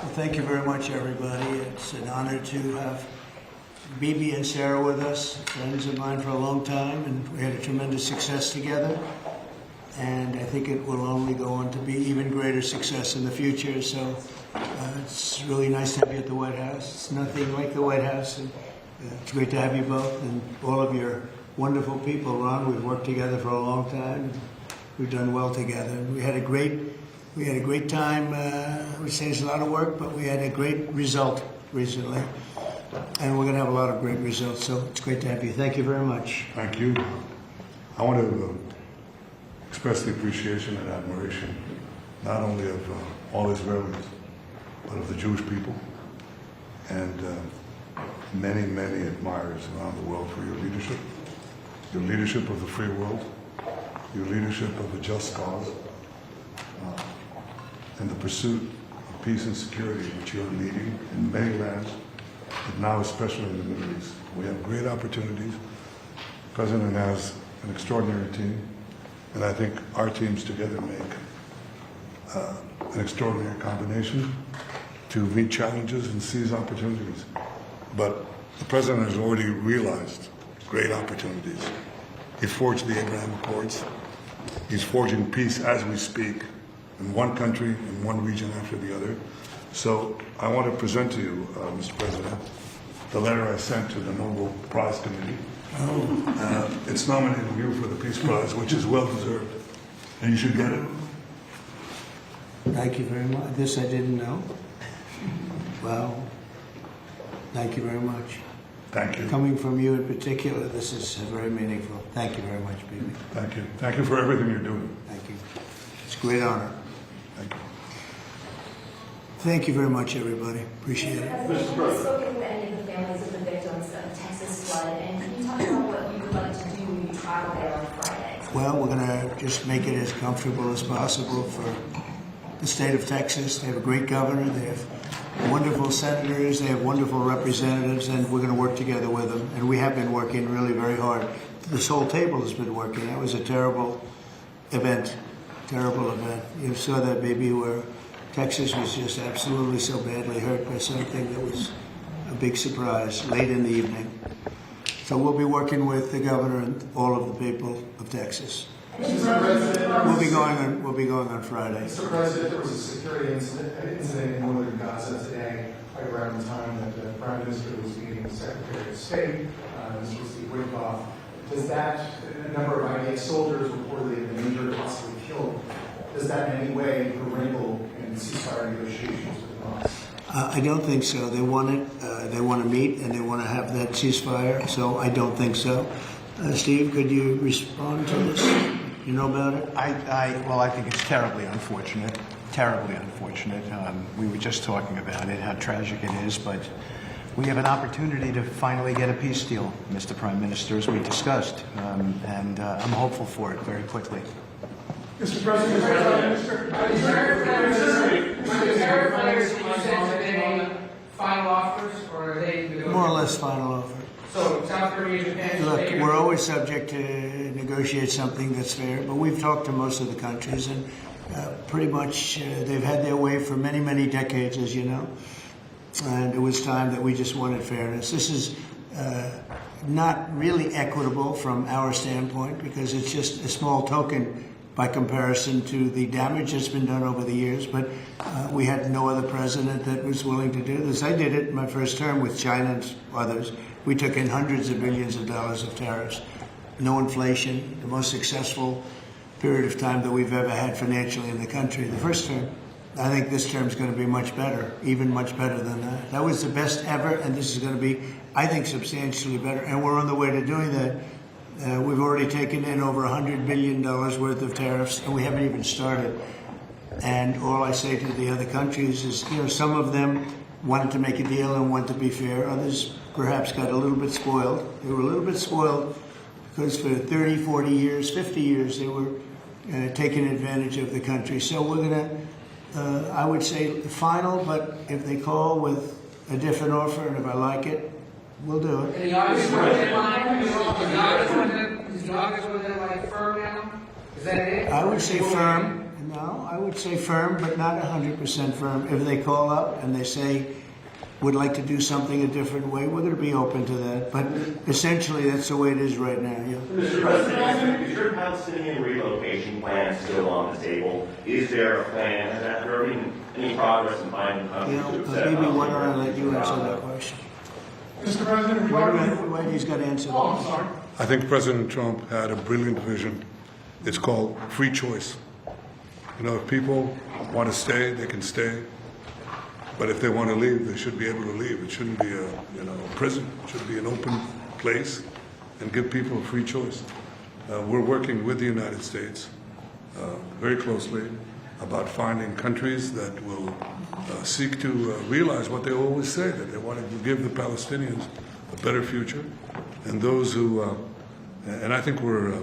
Well, thank you very much, everybody. It's an honor to have Bibi and Sarah with us, friends of mine for a long time, and we had a tremendous success together. And I think it will only go on to be even greater success in the future. So it's really nice to have you at the White House. It's nothing like the White House. And, it's great to have you both and all of your wonderful people. Ron, we've worked together for a long time. We've done well together. And we had a great time. We say it's a lot of work, but we had a great result recently. And we're going to have a lot of great results. So it's great to have you. Thank you very much. Thank you. I want to express the appreciation and admiration, not only of all Israelis, but of the Jewish people, and many, many admirers around the world for your leadership of the free world, your leadership of a just cause, and the pursuit of peace and security which you are leading in many lands, but now especially in the Middle East. We have great opportunities. The President has an extraordinary team, and I think our teams together make an extraordinary combination to meet challenges and seize opportunities. But the President has already realized great opportunities. He forged the Abraham Accords. He's forging peace as we speak in one country, in one region after the other. So I want to present to you, Mr. President, the letter I sent to the Nobel Prize Committee. It's nominating you for the Peace Prize, which is well deserved, and you should get it. Thank you very much. This I didn't know. Well, thank you very much. Thank you. Coming from you in particular, this is very meaningful. Thank you very much, Bibi. Thank you. Thank you for everything you're doing. Thank you. It's a great honor. Thank you. Thank you very much, everybody. Appreciate it. Have you spoken to any of the families of the victims of Texas flood? And can you talk about what you would like to do when you travel there on Friday? Well, we're going to just make it as comfortable as possible for the state of Texas. They have a great governor. They have wonderful senators. They have wonderful representatives, and we're going to work together with them. And we have been working really very hard. This whole table has been working. That was a terrible event. Terrible event. You saw that maybe where Texas was just absolutely so badly hurt by something that was a big surprise late in the evening. So we'll be working with the governor and all of the people of Texas. Mr. President, We'll be going on Friday. Mr. President, there was a security incident in northern Gaza today, right around the time that the Prime Minister was meeting the Secretary of State, Mr. Steve Witkoff. Does that, a number of IDF soldiers reportedly have been injured, possibly killed, does that in any way wrinkle in ceasefire negotiations with Hamas? I don't think so. They want it. They want to meet and they want to have that ceasefire. So I don't think so. Steve, could you respond to this? You know about it? Well, I think it's terribly unfortunate. Terribly unfortunate. We were just talking about it, how tragic it is, but we have an opportunity to finally get a peace deal, Mr. Prime Minister, as we discussed, and I'm hopeful for it very quickly. Mr. President, final offers, or are they More or less final offer. So South Korea, Japan, Look, we're always subject to negotiate something that's fair, but we've talked to most of the countries, and pretty much they've had their way for many, many decades, as you know. And it was time that we just wanted fairness. This is not really equitable from our standpoint because it's just a small token by comparison to the damage that's been done over the years. But we had no other president that was willing to do this. I did it in my first term with China and others. We took in hundreds of billions of dollars of tariffs. No inflation, the most successful period of time that we've ever had financially in the country. The first term. I think this term is going to be much better, even much better than that. That was the best ever, and this is going to be, I think, substantially better. And we're on the way to doing that. We've already taken in over $100 billion worth of tariffs, and we haven't even started. And all I say to the other countries is, you know, some of them wanted to make a deal and wanted to be fair. Others perhaps got a little bit spoiled. They were a little bit spoiled because for 30, 40 years, 50 years, they were taking advantage of the country. So we're going to, I would say final, but if they call with a different offer, and if I like it, we'll do it. And the August deadline, is the August one like firm now? Is that it? I would say firm, and No, I would say firm, but not 100% firm. If they call up and they say, would like to do something a different way, we're going to be open to that. But essentially, that's the way it is right now. Yeah. Mr. President, is your Palestinian relocation plan still on the table? Is there a plan? Has there been any progress in finding countries to accept? Maybe why don't I let you answer that question? Mr. President, regarding... Why he's got to answer that. Oh, I'm sorry. I think President Trump had a brilliant vision. It's called free choice. You know, if people want to stay, they can stay. But if they want to leave, they should be able to leave. It shouldn't be a prison. It should be an open place and give people a free choice. We're working with the United States very closely about finding countries that will seek to realize what they always say, that they want to give the Palestinians a better future. And those who, and I think we're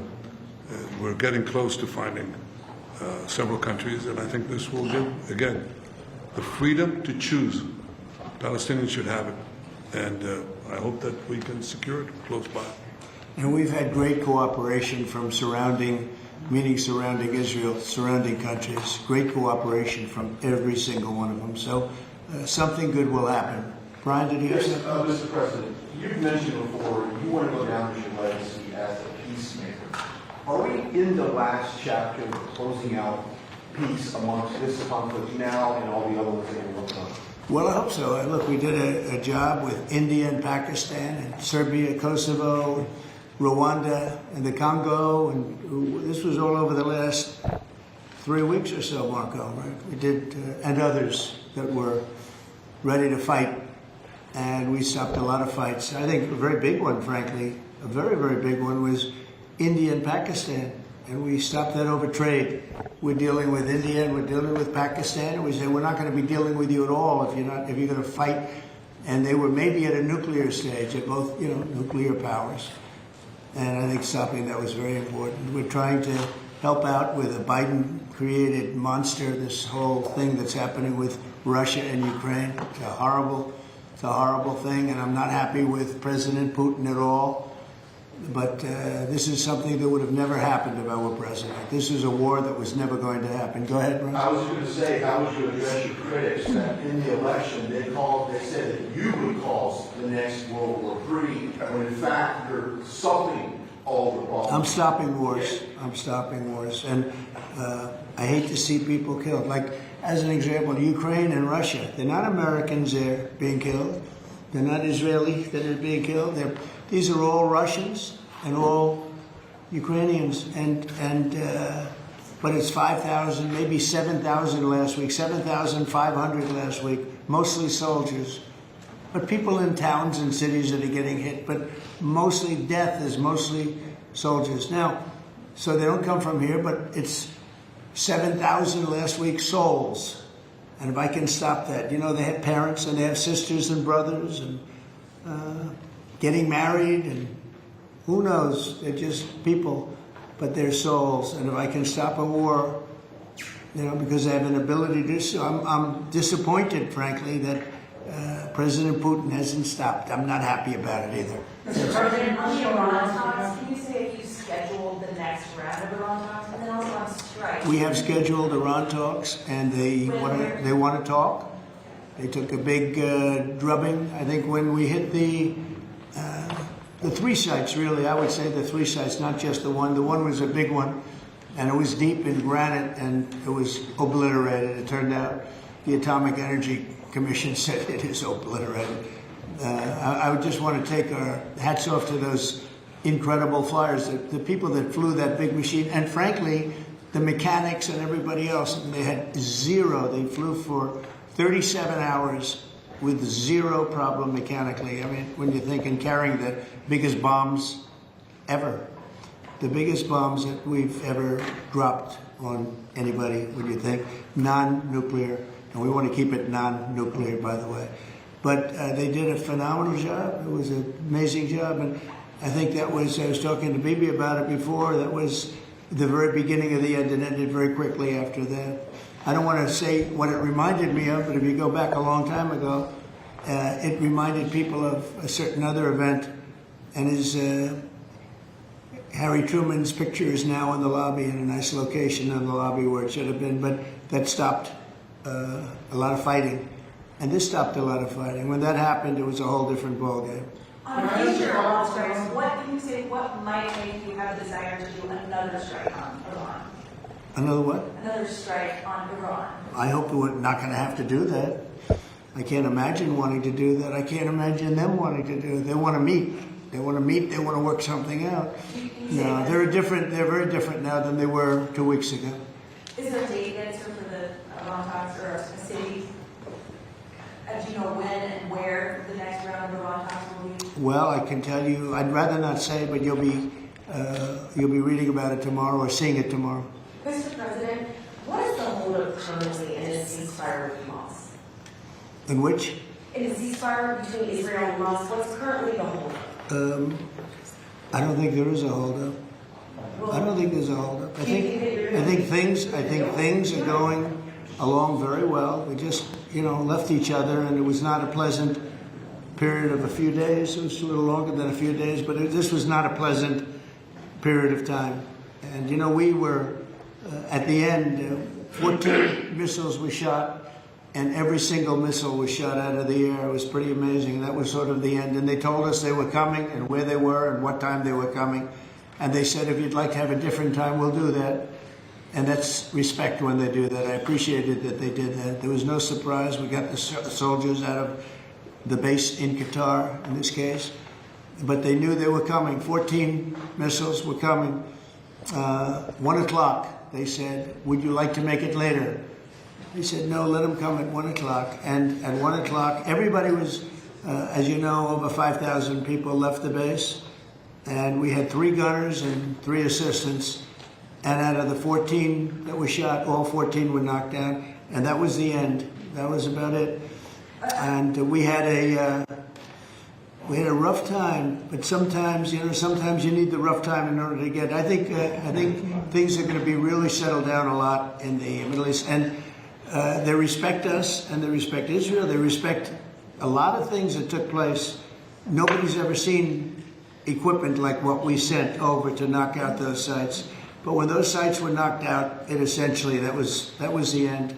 getting close to finding several countries, and I think this will give, again, the freedom to choose. Palestinians should have it, and I hope that we can secure it close by. And we've had great cooperation from surrounding Israel, surrounding countries, great cooperation from every single one of them. So something good will happen. Brian, did you have Yes, something? Mr. President, you've mentioned before you want to go down as your legacy as a peacemaker. Are we in the last chapter of closing out peace amongst this conflict now and all the other ones that we're working on? Well, I hope so. Look, we did a job with India and Pakistan and Serbia, Kosovo, Rwanda, and the Congo, and this was all over the last 3 weeks or so, Marco, right? We did, and others that were ready to fight, and we stopped a lot of fights. I think a very big one, frankly, a very, very big one was India and Pakistan, and we stopped that over trade. We're dealing with India and we're dealing with Pakistan, and we said we're not going to be dealing with you at all if you're going to fight. And they were maybe at a nuclear stage, at both nuclear powers. And I think stopping that was very important. We're trying to help out with a Biden-created monster, this whole thing that's happening with Russia and Ukraine. It's a horrible thing, and I'm not happy with President Putin at all. But this is something that would have never happened if I were president. This is a war that was never going to happen. Go ahead, Ron. I was going to say, how would you address your critics that in the election they said that you would cause the next World War III, when in fact you're solving all the problems? I'm stopping wars. I'm stopping wars. And I hate to see people killed. Like, as an example, Ukraine and Russia. They're not Americans there being killed. They're not Israelis that are being killed. These are all Russians and all Ukrainians. But it's 5,000, maybe 7,000 last week, 7,500 last week, mostly soldiers. But people in towns and cities that are getting hit. But mostly death is mostly soldiers. Now, so they don't come from here, but it's 7,000 last week souls. And if I can stop that, they have parents and they have sisters and brothers and getting married, and who knows, they're just people, but they're souls. And if I can stop a war, because I have an ability to do so, I'm disappointed, frankly, that President Putin hasn't stopped. I'm not happy about it either. Mr. President, on the Iran talks, can you say if you scheduled the next round of Iran talks, and then also on strike? We have scheduled Iran talks, and they want to talk. They took a big drubbing. I think when we hit the 3 sites, really, I would say the 3 sites, not just the one. The one was a big one, and it was deep in granite, and it was obliterated. It turned out the Atomic Energy Commission said it is obliterated. I would just want to take our hats off to those incredible flyers, the people that flew that big machine, and frankly, the mechanics and everybody else. They had zero. They flew for 37 hours with zero problem mechanically. I mean, when you think in carrying the biggest bombs ever, the biggest bombs that we've ever dropped on anybody, when you think non-nuclear, and we want to keep it non-nuclear, by the way. But they did a phenomenal job. It was an amazing job, and I think that was, I was talking to Bibi about it before, that was the very beginning of the end, and ended very quickly after that. I don't want to say what it reminded me of, but if you go back a long time ago, it reminded people of a certain other event, and Harry Truman's picture is now in the lobby, in a nice location in the lobby where it should have been, but that stopped a lot of fighting. And this stopped a lot of fighting. When that happened, it was a whole different ballgame. On future Iran strikes, what can you say, what might make you have a desire to do another strike on Iran? Another what? Another strike on Iran? I hope we're not going to have to do that. I can't imagine wanting to do that. I can't imagine them wanting to do it. They want to meet. They want to meet. They want to work something out. No, they're very different now than they were 2 weeks ago. Is there a date yet for the Iran talks, or a city? Do you know when and where the next round of Iran talks will be? Well, I can tell you. I'd rather not say, but you'll be reading about it tomorrow or seeing it tomorrow. Mr. President, what is the holdup currently in a ceasefire with Hamas? In which? In a ceasefire between Israel and Hamas, what's currently the holdup? I don't think there is a holdup. I don't think there's a holdup. I think things are going along very well. We just, left each other, and it was not a pleasant period of a few days. It was a little longer than a few days, but this was not a pleasant period of time. And we were at the end. 14 missiles were shot. And every single missile was shot out of the air. It was pretty amazing. That was sort of the end. And they told us they were coming and where they were and what time they were coming. And they said, if you'd like to have a different time, we'll do that. And that's respect when they do that. I appreciated that they did that. There was no surprise. We got the soldiers out of the base in Qatar, in this case. But they knew they were coming. 14 missiles were coming. 1 o'clock, they said, would you like to make it later? He said, no, let them come at 1 o'clock. And at 1 o'clock, everybody was, as you know, over 5,000 people left the base. And we had 3 gunners and 3 assistants. And out of the 14 that were shot, all 14 were knocked down. And that was the end. That was about it. And we had a rough time. But sometimes, sometimes you need the rough time in order to get. I think things are going to be really settled down a lot in the Middle East. And they respect us, and they respect Israel. They respect a lot of things that took place. Nobody's ever seen equipment like what we sent over to knock out those sites. But when those sites were knocked out, that was the end.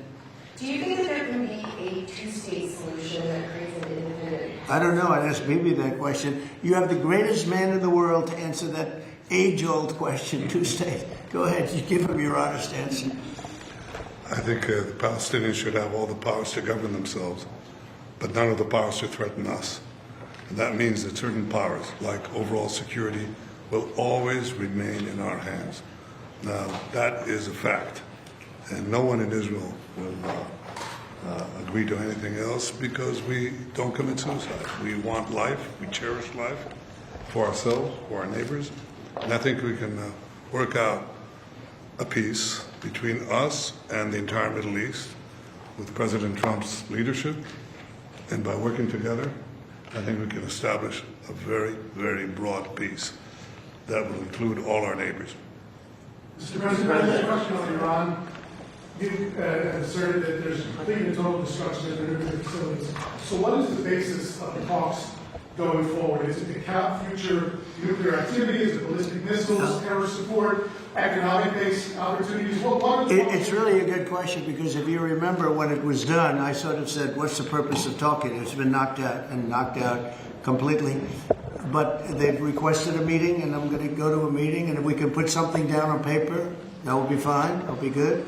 Do you think that there can be a two-state solution that creates an independent? I don't know. I'd ask Bibi that question. You have the greatest man in the world to answer that age-old question, two-state. Go ahead. You give him your honest answer. I think the Palestinians should have all the powers to govern themselves, but none of the powers to threaten us. And that means that certain powers, like overall security, will always remain in our hands. Now, that is a fact. And no one in Israel will agree to anything else because we don't commit suicide. We want life, we cherish life for ourselves, for our neighbors. And I think we can work out a peace between us and the entire Middle East with President Trump's leadership. And by working together, I think we can establish a very, very broad peace that will include all our neighbors. Mr. President, a question on Iran. You asserted that there's complete and total destruction of their nuclear facilities. So what is the basis of the talks going forward? Is it to cap future nuclear activity? Is it ballistic missiles, terror support, economic-based opportunities? It's really a good question because if you remember when it was done, I sort of said, what's the purpose of talking? It's been knocked out completely. But they've requested a meeting, and I'm going to go to a meeting, and if we can put something down on paper, that will be fine. That'll be good.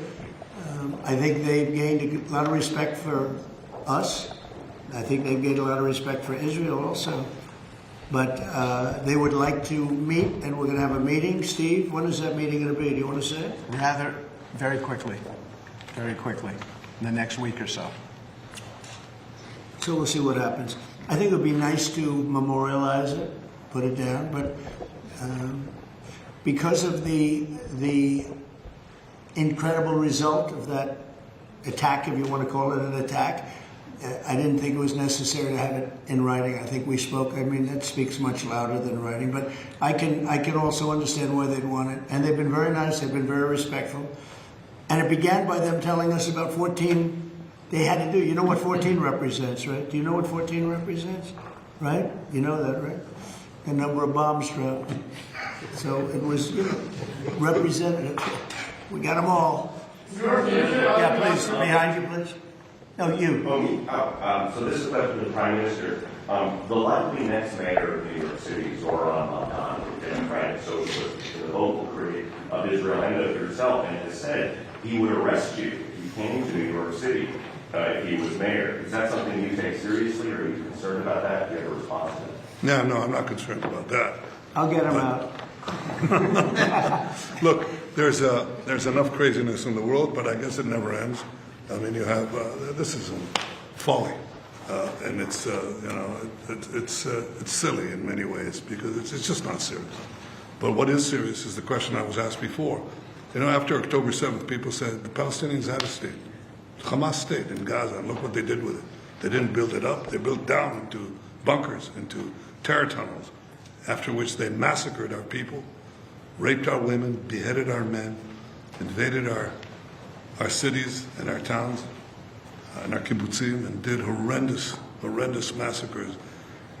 I think they've gained a lot of respect for us. I think they've gained a lot of respect for Israel also. But they would like to meet, and we're going to have a meeting. Steve, when is that meeting going to be? Do you want to say it? Rather, very quickly, in the next week or so. So we'll see what happens. I think it would be nice to memorialize it, put it down, but because of the incredible result of that attack, if you want to call it an attack, I didn't think it was necessary to have it in writing. I think we spoke. I mean, that speaks much louder than writing. But I can also understand why they'd want it. And they've been very nice. They've been very respectful. And it began by them telling us about 14 they had to do. You know what 14 represents, right? Do you know what 14 represents? Right? You know that, right? The number of bombs dropped. So it was, representative. We got them all. Yeah, please, behind you, please. No, you. Oh, me? So this is a question to the Prime Minister. The likely next mayor of New York City, Zoran Maldon, a Democratic socialist, the vocal critic of Israel and of yourself, and has said he would arrest you if you came to New York City if he was mayor. Is that something you take seriously, or are you concerned about that? Do you have a response to that? No, I'm not concerned about that. I'll get him out. Look, there's enough craziness in the world, but I guess it never ends. I mean, you have this is folly, and it's it's silly in many ways because it's just not serious. But what is serious is the question I was asked before. After October 7th, people said the Palestinians had a state, Hamas state in Gaza, and look what they did with it. They didn't build it up; they built down into bunkers, into terror tunnels. After which they massacred our people, raped our women, beheaded our men, invaded our cities and our towns and our kibbutzim, and did horrendous massacres,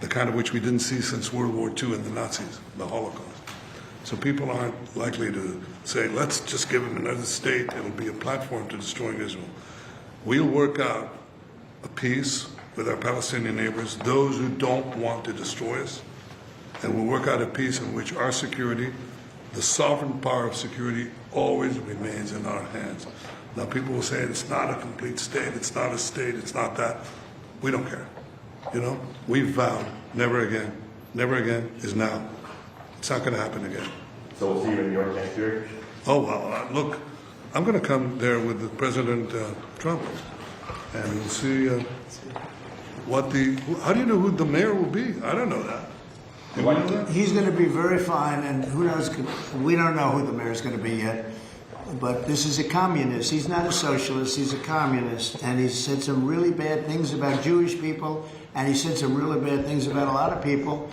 the kind of which we didn't see since World War II and the Nazis, the Holocaust. So people aren't likely to say, let's just give them another state, it'll be a platform to destroying Israel. We'll work out a peace with our Palestinian neighbors, those who don't want to destroy us, and we'll work out a peace in which our security, the sovereign power of security, always remains in our hands. Now people will say it's not a complete state, it's not a state, it's not that. We don't care. We've vowed never again. Never again is now. It's not going to happen again. So we'll see you in New York next year? Oh, well, look, I'm going to come there with President Trump, and we'll see how do you know who the mayor will be? I don't know that. Do you know that? He's going to be very fine, and who knows, we don't know who the mayor's going to be yet. But this is a communist. He's not a socialist, he's a communist. And he said some really bad things about Jewish people, and he said some really bad things about a lot of people.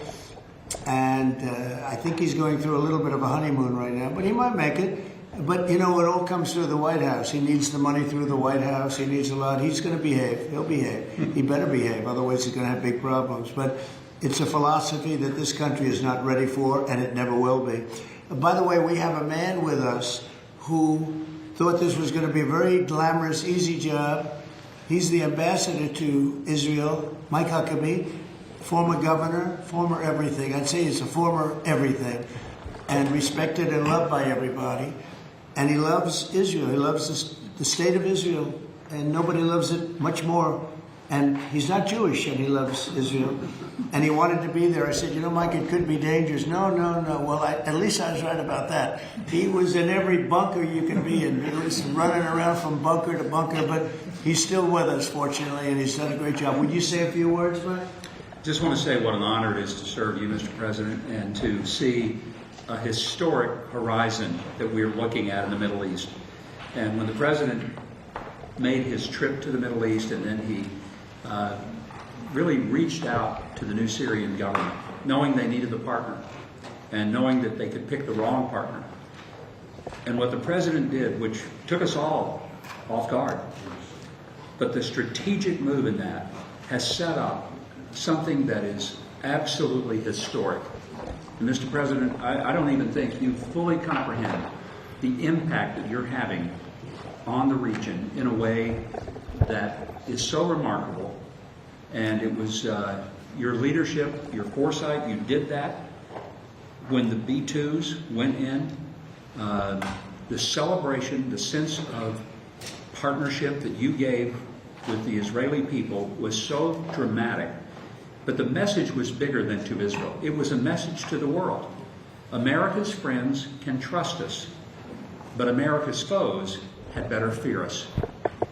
And I think he's going through a little bit of a honeymoon right now, but he might make it. But it all comes through the White House. He needs the money through the White House. He needs a lot. He's going to behave. He'll behave. He better behave, otherwise he's going to have big problems. But it's a philosophy that this country is not ready for, and it never will be. By the way, we have a man with us who thought this was going to be a very glamorous, easy job. He's the ambassador to Israel, Mike Huckabee, former governor, former everything. I'd say he's a former everything, and respected and loved by everybody. And he loves Israel. He loves the state of Israel, and nobody loves it much more. And he's not Jewish, and he loves Israel. And he wanted to be there. I said, Mike, it could be dangerous. No. Well, at least I was right about that. He was in every bunker you can be in. He was running around from bunker to bunker, but he's still with us, fortunately, and he's done a great job. Would you say a few words, Mike? Just want to say what an honor it is to serve you, Mr. President, and to see a historic horizon that we're looking at in the Middle East. And when the President made his trip to the Middle East, and then he really reached out to the new Syrian government, knowing they needed a partner, and knowing that they could pick the wrong partner. And what the President did, which took us all off guard, but the strategic move in that has set up something that is absolutely historic. And Mr. President, I don't even think you fully comprehend the impact that you're having on the region in a way that is so remarkable. And it was your leadership, your foresight, you did that. When the B-2s went in, the celebration, the sense of partnership that you gave with the Israeli people was so dramatic. But the message was bigger than to Israel. It was a message to the world. America's friends can trust us, but America's foes had better fear us.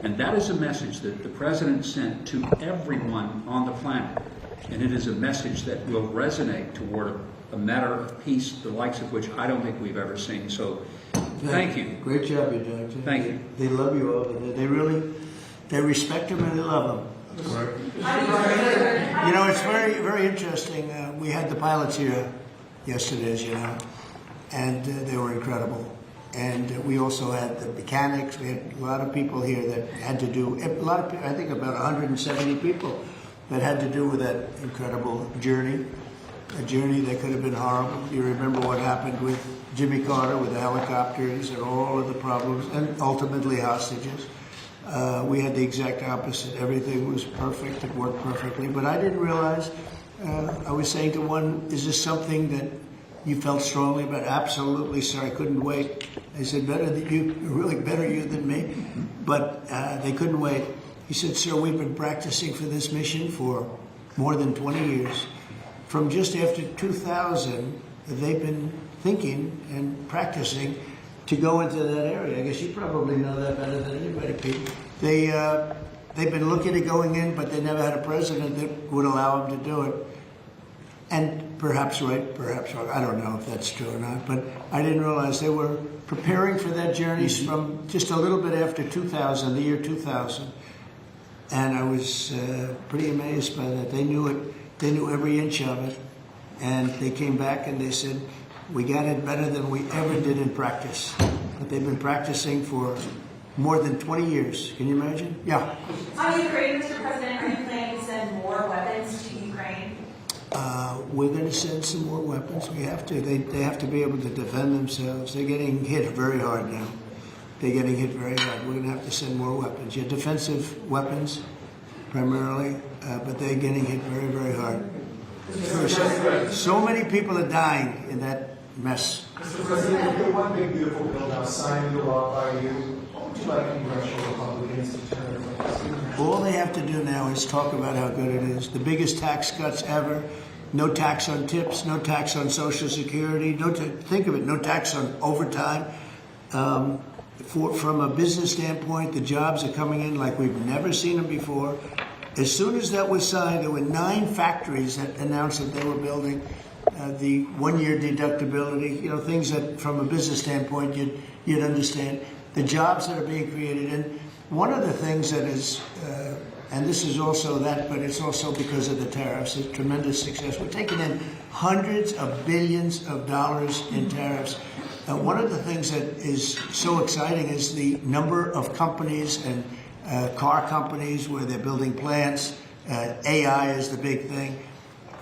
And that is a message that the President sent to everyone on the planet. And it is a message that will resonate toward a matter of peace, the likes of which I don't think we've ever seen. So, thank you. Great job, you did. Thank you. They love you over there. They respect him and they love him. It's very, very interesting. We had the pilots here yesterday, as you know, and they were incredible. And we also had the mechanics. We had a lot of people here that had to do, I think about 170 people that had to do with that incredible journey. a journey that could have been horrible. You remember what happened with Jimmy Carter, with the helicopters and all of the problems, and ultimately hostages. We had the exact opposite. Everything was perfect. It worked perfectly. But I didn't realize, I was saying to one, is this something that you felt strongly about? Absolutely, sir. I couldn't wait. I said, better than you, really better you than me. But they couldn't wait. He said, sir, we've been practicing for this mission for more than 20 years. From just after 2000, they've been thinking and practicing to go into that area. I guess you probably know that better than anybody, Pete. They've been looking at going in, but they never had a president that would allow them to do it. And perhaps right, perhaps wrong. I don't know if that's true or not, but I didn't realize they were preparing for that journey from just a little bit after 2000, the year 2000. And I was pretty amazed by that. They knew it. They knew every inch of it. And they came back and they said, we got it better than we ever did in practice. But they've been practicing for more than 20 years. Can you imagine? Yeah. On Ukraine, Mr. President, are you planning to send more weapons to Ukraine? We're going to send some more weapons. We have to. They have to be able to defend themselves. They're getting hit very hard now. They're getting hit very hard. We're going to have to send more weapons. Yeah, defensive weapons, primarily, but they're getting hit very, very hard. So many people are dying in that mess. Mr. President, if the one big beautiful bill now signed into law by you, what would you like congressional Republicans to turn against? All they have to do now is talk about how good it is. The biggest tax cuts ever. No tax on tips, no tax on Social Security, think of it, no tax on overtime. From a business standpoint, the jobs are coming in like we've never seen them before. As soon as that was signed, there were 9 factories that announced that they were building the 1-year deductibility, things that from a business standpoint you'd understand. The jobs that are being created. And one of the things that is, and this is also that, but it's also because of the tariffs, a tremendous success. We're taking in hundreds of billions of dollars in tariffs. One of the things that is so exciting is the number of companies and car companies where they're building plants. AI is the big thing.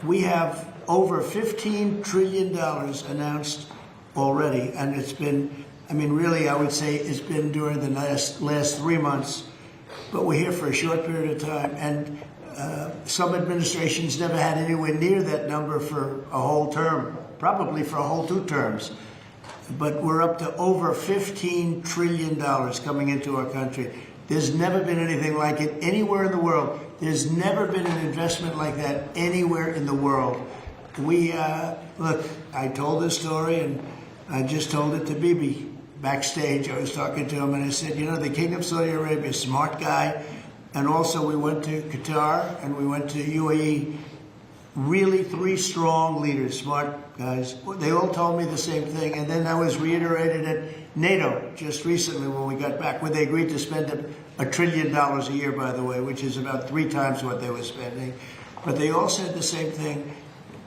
We have over $15 trillion announced already, and it's been, really, I would say it's been during the last 3 months, but we're here for a short period of time, and some administrations never had anywhere near that number for a whole term, probably for a whole 2 terms. But we're up to over $15 trillion coming into our country. There's never been anything like it anywhere in the world. There's never been an investment like that anywhere in the world. Look, I told this story, and I just told it to Bibi backstage. I was talking to him, and I said, the King of Saudi Arabia, smart guy. And also we went to Qatar, and we went to UAE. Really 3 strong leaders, smart guys. They all told me the same thing, and then that was reiterated at NATO just recently when we got back, where they agreed to spend $1 trillion a year, by the way, which is about 3 times what they were spending. But they all said the same thing.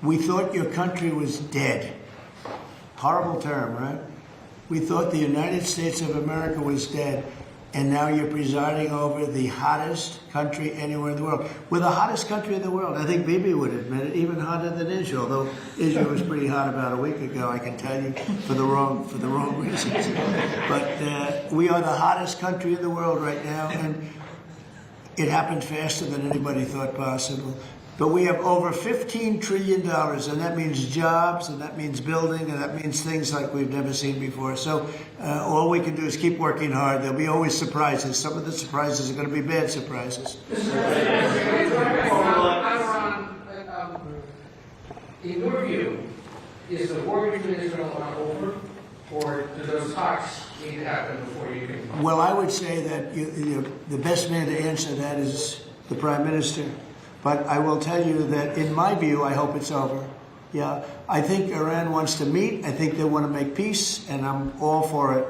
We thought your country was dead. Horrible term, right? We thought the United States of America was dead. And now you're presiding over the hottest country anywhere in the world. We're the hottest country in the world. I think Bibi would admit it, even hotter than Israel. Though Israel was pretty hot about a week ago, I can tell you, for the wrong reasons. But we are the hottest country in the world right now, and it happened faster than anybody thought possible. But we have over $15 trillion, and that means jobs, and that means building, and that means things like we've never seen before. So all we can do is keep working hard. There'll be always surprises. Some of the surprises are going to be bad surprises. In your view, is the war between Israel and Iran over, or do those talks need to happen before you can? Well, I would say that the best man to answer that is the Prime Minister. But I will tell you that, in my view, I hope it's over. Yeah, I think Iran wants to meet. I think they want to make peace, and I'm all for it.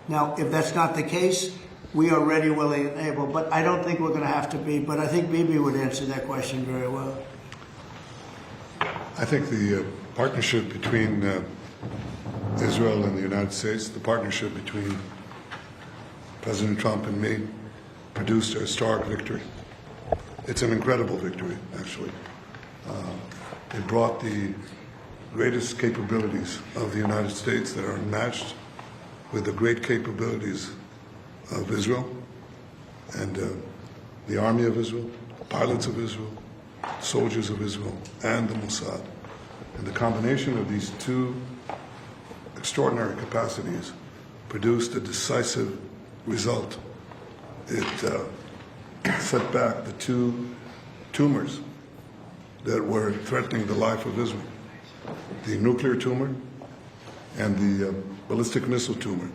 Now, if that's not the case, we are ready, willing, and able. But I don't think we're going to have to be. But I think Bibi would answer that question very well. I think the partnership between Israel and the United States, the partnership between President Trump and me, produced a historic victory. It's an incredible victory, actually. It brought the greatest capabilities of the United States that are matched with the great capabilities of Israel and the army of Israel, pilots of Israel, soldiers of Israel, and the Mossad. And the combination of these two extraordinary capacities produced a decisive result. It set back the two tumors that were threatening the life of Israel, the nuclear tumor and the ballistic missile tumor,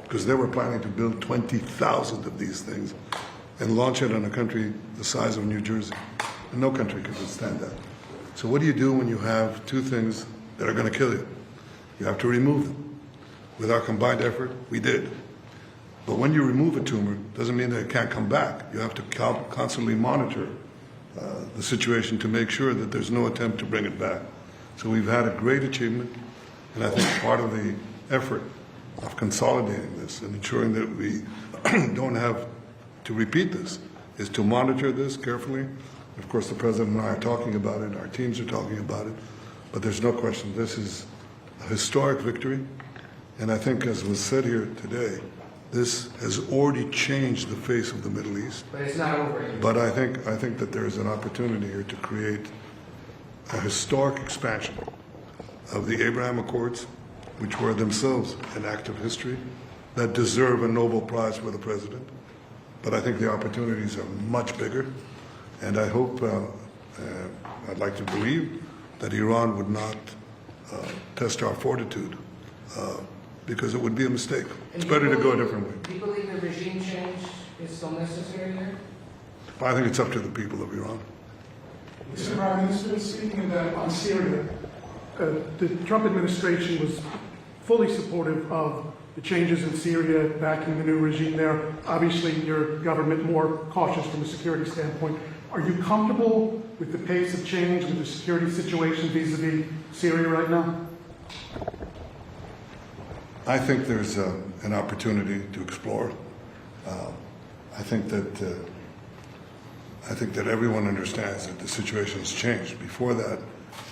because they were planning to build 20,000 of these things and launch it on a country the size of New Jersey. And no country could withstand that. So what do you do when you have two things that are going to kill you? You have to remove them. With our combined effort, we did. But when you remove a tumor, doesn't mean that it can't come back. You have to constantly monitor the situation to make sure that there's no attempt to bring it back. So we've had a great achievement, and I think part of the effort of consolidating this and ensuring that we don't have to repeat this is to monitor this carefully. Of course, the President and I are talking about it, our teams are talking about it, but there's no question this is a historic victory, and I think, as was said here today, this has already changed the face of the Middle East. But it's not over yet. But I think that there is an opportunity here to create a historic expansion of the Abraham Accords, which were themselves an act of history, that deserve a Nobel Prize for the President. But I think the opportunities are much bigger, and I hope, I'd like to believe, that Iran would not test our fortitude, because it would be a mistake. It's better to go a different way. Do you believe the regime change is still necessary here? I think it's up to the people of Iran. Mr. Prime Minister, speaking on Syria, the Trump administration was fully supportive of the changes in Syria, backing the new regime there. Obviously, your government more cautious from a security standpoint. Are you comfortable with the pace of change, with the security situation vis-a-vis Syria right now? I think there's an opportunity to explore. I think that everyone understands that the situation has changed. Before that,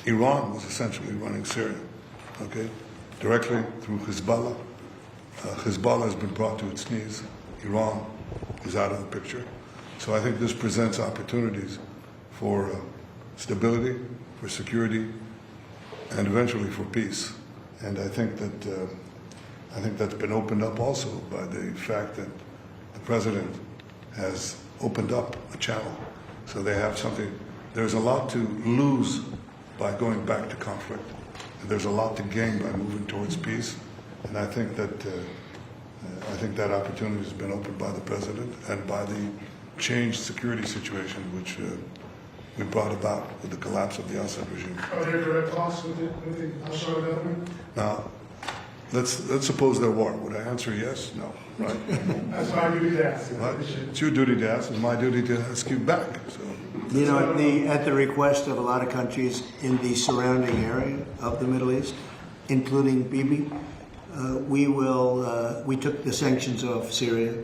Iran was essentially running Syria, okay, directly through Hezbollah. Hezbollah has been brought to its knees. Iran is out of the picture. So I think this presents opportunities for stability, for security, and eventually for peace. And I think that's been opened up also by the fact that the president has opened up a channel. So they have something. There's a lot to lose by going back to conflict. And there's a lot to gain by moving towards peace. And I think that opportunity has been opened by the president and by the changed security situation which we brought about with the collapse of the Assad regime. Are there direct talks with the Assad government? Now, let's suppose there were. Would I answer yes? No. Right? That's my duty to ask. Well, it's your duty to ask. It's my duty to ask you back. So. You know, at the request of a lot of countries in the surrounding area of the Middle East, including Bibi, we took the sanctions off Syria,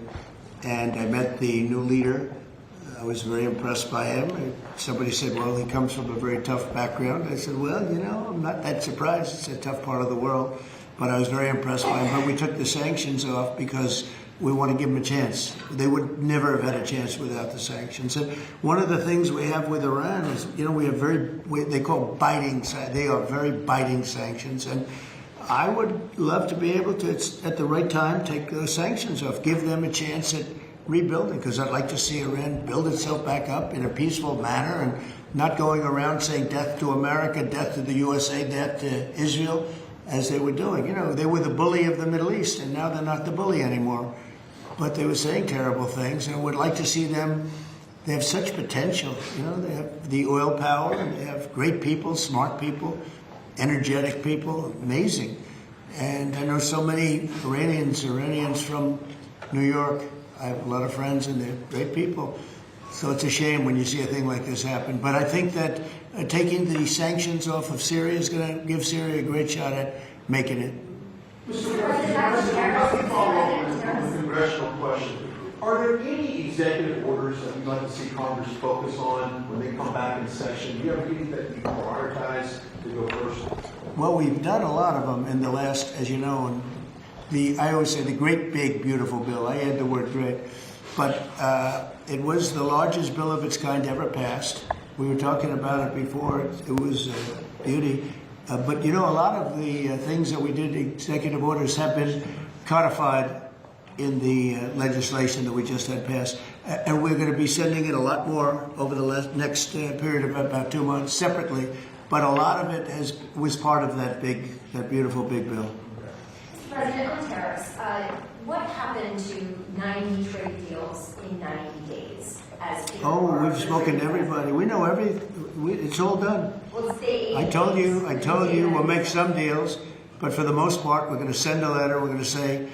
and I met the new leader. I was very impressed by him. Somebody said, well, he comes from a very tough background. I said, well, you know, I'm not that surprised. It's a tough part of the world. But I was very impressed by him. But we took the sanctions off because we want to give them a chance. They would never have had a chance without the sanctions. And one of the things we have with Iran is, you know, we have they call biting, they are very biting sanctions. And I would love to be able to, at the right time, take those sanctions off, give them a chance at rebuilding, because I'd like to see Iran build itself back up in a peaceful manner and not going around saying death to America, death to the USA, death to Israel, as they were doing. You know, they were the bully of the Middle East, and now they're not the bully anymore. But they were saying terrible things, and I would like to see them. They have such potential. You know, they have the oil power, and they have great people, smart people, energetic people, amazing. And I know so many Iranians from New York. I have a lot of friends, and they're great people. So it's a shame when you see a thing like this happen. But I think that taking the sanctions off of Syria is going to give Syria a great shot at making it. Mr. President, I'd like to follow up with a congressional question. Are there any executive orders that you'd like to see Congress focus on when they come back in session? Do you have any that you prioritize to go first? Well, we've done a lot of them in the last, as you know, and I always say the great, big, beautiful bill. I add the word great. But it was the largest bill of its kind ever passed. We were talking about it before. It was beauty. But, you know, a lot of the things that we did, executive orders, have been codified in the legislation that we just had passed. And we're going to be sending it a lot more over the next period of about 2 months separately. But a lot of it was part of that beautiful big bill. President, on tariffs, what happened to 90 trade deals in 90 days? We've spoken to everybody. We know it's all done. Well, I told you, we'll make some deals, but for the most part, we're going to send a letter. We're going to say,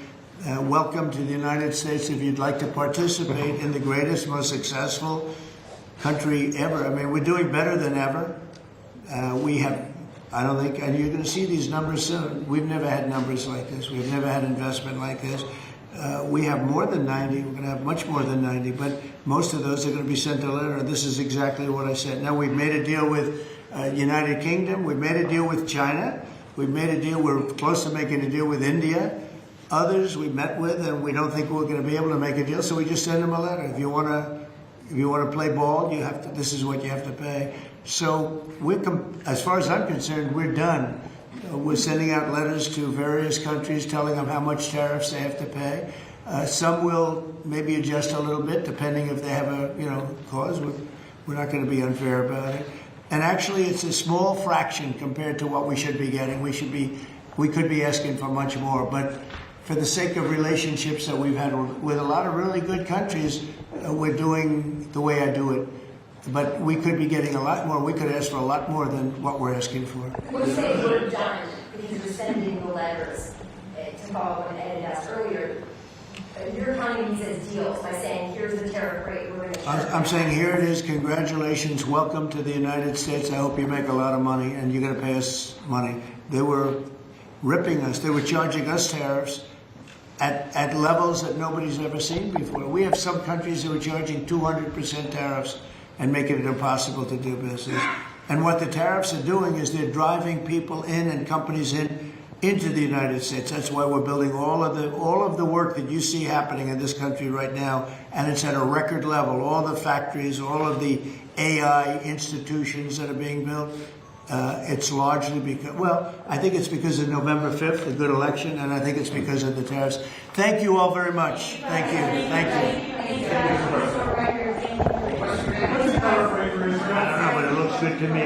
welcome to the United States. If you'd like to participate in the greatest, most successful country ever. I mean, we're doing better than ever. I don't think, and you're going to see these numbers soon. We've never had numbers like this. We've never had investment like this. We have more than 90. We're going to have much more than 90, but most of those are going to be sent a letter. This is exactly what I said. Now, we've made a deal with United Kingdom. We've made a deal with China. We've made a deal. We're close to making a deal with India. Others we met with, and we don't think we're going to be able to make a deal, so we just send them a letter. If you want to play ball, you have to. This is what you have to pay. So as far as I'm concerned, we're done. We're sending out letters to various countries telling them how much tariffs they have to pay. Some will maybe adjust a little bit depending if they have a cause. We're not going to be unfair about it. And actually, it's a small fraction compared to what we should be getting. We could be asking for much more, but for the sake of relationships that we've had with a lot of really good countries, we're doing the way I do it. But we could be getting a lot more. We could ask for a lot more than what we're asking for. What you say we're done, because you're sending the letters, to follow what Ed asked earlier, you're counting these as deals by saying, here's the tariff rate, we're going to charge. I'm saying, here it is, congratulations, welcome to the United States. I hope you make a lot of money, and you're going to pay us money. They were ripping us. They were charging us tariffs at levels that nobody's ever seen before. We have some countries that are charging 200% tariffs and making it impossible to do business. And what the tariffs are doing is they're driving people in and companies into the United States. That's why we're building all of the work that you see happening in this country right now, and it's at a record level. All the factories, all of the AI institutions that are being built, it's largely because, I think it's because of November 5th, a good election, and I think it's because of the tariffs. Thank you all very much. Thank you. Thank you. I don't know, but it looks good to me.